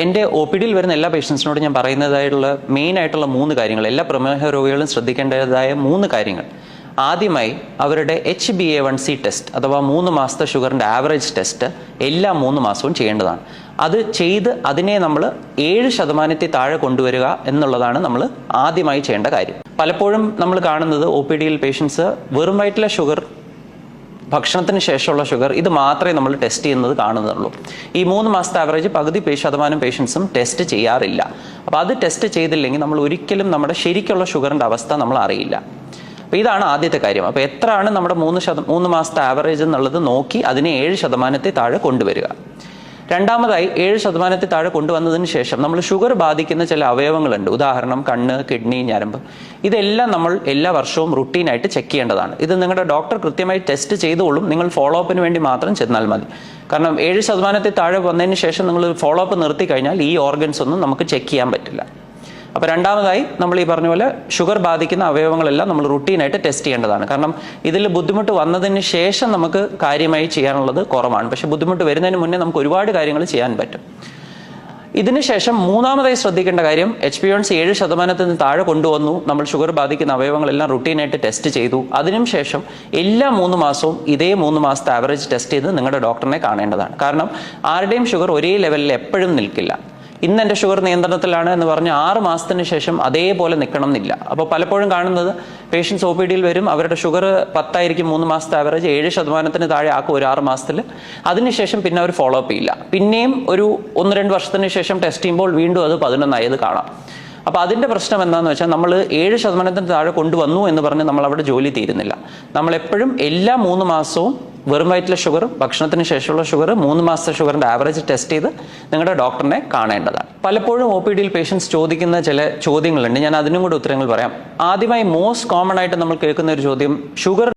എൻ്റെ O P ഡിയിൽ വരുന്ന എല്ലാ പേഷ്യൻസിനോടും ഞാൻ പറയുന്നതായിട്ടുള്ള മെയിൻ ആയിട്ടുള്ള 3 കാര്യങ്ങൾ, എല്ലാ പ്രമേഹ രോഗികളും ശ്രദ്ധിക്കേണ്ടതായ 3 കാര്യങ്ങൾ. ആദ്യമായി അവരുടെ HbA1c ടെസ്റ്റ് അഥവാ 3 മാസത്തെ ഷുഗറിൻ്റെ ആവറേജ് ടെസ്റ്റ് എല്ലാ 3 മാസവും ചെയ്യേണ്ടതാണ്. അത് ചെയ്ത് അതിനെ നമ്മൾ 7% താഴെ കൊണ്ടുവരിക എന്നുള്ളതാണ് നമ്മൾ ആദ്യമായി ചെയ്യേണ്ട കാര്യം. പലപ്പോഴും നമ്മൾ കാണുന്നത് ഒ പി ഡിയിൽ പേഷ്യൻസ് വെറും വയറ്റിലെ ഷുഗർ, ഭക്ഷണത്തിന് ശേഷമുള്ള ഷുഗർ, ഇത് മാത്രമേ നമ്മൾ ടെസ്റ്റ് ചെയ്യുന്നത് കാണുന്നുള്ളൂ. ഈ 3 മാസത്തെ ആവറേജ് പകുതി ശതമാനം പേഷ്യൻസും ടെസ്റ്റ് ചെയ്യാറില്ല. അപ്പോൾ അത് ടെസ്റ്റ് ചെയ്തില്ലെങ്കിൽ നമ്മൾ ഒരിക്കലും നമ്മുടെ ശരിക്കുള്ള ഷുഗറിൻ്റെ അവസ്ഥ നമ്മൾ അറിയില്ല. അപ്പോൾ ഇതാണ് ആദ്യത്തെ കാര്യം. അപ്പോൾ എത്രയാണ് നമ്മുടെ 3 മാസത്തെ ആവറേജ് എന്നുള്ളത് നോക്കി അതിനെ 7% താഴെ കൊണ്ടുവരിക. രണ്ടാമതായി 7% താഴെ കൊണ്ടുവന്നതിന് ശേഷം നമ്മൾ ഷുഗർ ബാധിക്കുന്ന ചില അവയവങ്ങളുണ്ട്. ഉദാഹരണം കണ്ണ്, കിഡ്നി, ഞരമ്പ്. ഇതെല്ലാം നമ്മൾ എല്ലാ വർഷവും റുട്ടീനായിട്ട് ചെക്ക് ചെയ്യേണ്ടതാണ്. ഇത് നിങ്ങളുടെ ഡോക്ടർ കൃത്യമായി ടെസ്റ്റ് ചെയ്തോളും. നിങ്ങൾ ഫോളോ അപ്പിന് വേണ്ടി മാത്രം ചെന്നാൽ മതി. കാരണം 7% താഴെ വന്നതിന് ശേഷം നിങ്ങൾ ഫോളോ അപ്പ് നിർത്തി കഴിഞ്ഞാൽ ഈ ഓർഗൻസ് ഒന്നും നമുക്ക് ചെക്ക് ചെയ്യാൻ പറ്റില്ല. അപ്പോൾ രണ്ടാമതായി നമ്മൾ ഈ പറഞ്ഞ പോലെ ഷുഗർ ബാധിക്കുന്ന അവയവങ്ങളെല്ലാം നമ്മൾ റുട്ടീനായിട്ട് ടെസ്റ്റ് ചെയ്യേണ്ടതാണ്. കാരണം ഇതിൽ ബുദ്ധിമുട്ട് വന്നതിന് ശേഷം നമുക്ക് കാര്യമായി ചെയ്യാനുള്ളത് കുറവാണ്. പക്ഷെ ബുദ്ധിമുട്ട് വരുന്നതിന് മുന്നേ നമുക്ക് ഒരുപാട് കാര്യങ്ങൾ ചെയ്യാൻ പറ്റും. ഇതിനുശേഷം മൂന്നാമതായി ശ്രദ്ധിക്കേണ്ട കാര്യം, HbA1c 7% താഴെ കൊണ്ടുവന്നു, നമ്മൾ ഷുഗർ ബാധിക്കുന്ന അവയവങ്ങളെല്ലാം റുട്ടീനായിട്ട് ടെസ്റ്റ് ചെയ്തു. അതിനുശേഷം എല്ലാ 3 മാസവും ഇതേ 3 മാസത്തെ ആവറേജ് ടെസ്റ്റ് ചെയ്ത് നിങ്ങളുടെ ഡോക്ടറിനെ കാണേണ്ടതാണ്. കാരണം ആരുടെയും ഷുഗർ ഒരേ ലെവലിൽ എപ്പോഴും നിൽക്കില്ല. ഇന്ന് എൻ്റെ ഷുഗർ നിയന്ത്രണത്തിലാണ് എന്ന് പറഞ്ഞ് 6 മാസത്തിന് ശേഷം അതേപോലെ നിൽക്കണം എന്നില്ല. അപ്പോൾ പലപ്പോഴും കാണുന്നത് പേഷ്യൻസ് ഒ പി ഡിയിൽ വരും, അവരുടെ ഷുഗർ 10 ആയിരിക്കും 3 മാസത്തെ ആവറേജ്, 7% താഴെ ആക്കും ഒരു 6 മാസത്തിൽ. അതിനുശേഷം പിന്നെ അവർ ഫോളോ അപ്പ് ചെയ്യില്ല. പിന്നെയും ഒരു 1-2 വർഷത്തിന് ശേഷം ടെസ്റ്റ് ചെയ്യുമ്പോൾ വീണ്ടും അത് 11 ആയത് കാണാം. അപ്പോൾ അതിൻ്റെ പ്രശ്നം എന്താണെന്ന് വെച്ചാൽ നമ്മൾ 7% താഴെ കൊണ്ടുവന്നു എന്ന് പറഞ്ഞ് നമ്മൾ അവിടെ ജോലി തീരുന്നില്ല. നമ്മളെപ്പോഴും എല്ലാ 3 മാസവും വെറും വയറ്റിലെ ഷുഗർ, ഭക്ഷണത്തിന് ശേഷമുള്ള ഷുഗർ, 3 മാസത്തെ ഷുഗറിൻ്റെ ആവറേജ് ടെസ്റ്റ് ചെയ്ത് നിങ്ങളുടെ ഡോക്ടറിനെ കാണേണ്ടതാണ്. പലപ്പോഴും ഒ പി ഡിയിൽ പേഷ്യൻസ് ചോദിക്കുന്ന ചില ചോദ്യങ്ങളുണ്ട്. ഞാൻ അതിനും കൂടെ ഉത്തരങ്ങൾ പറയാം. ആദ്യമായി മോസ്റ്റ് കോമൺ ആയിട്ട് നമ്മൾ കേൾക്കുന്ന ഒരു ചോദ്യം, ഷുഗർ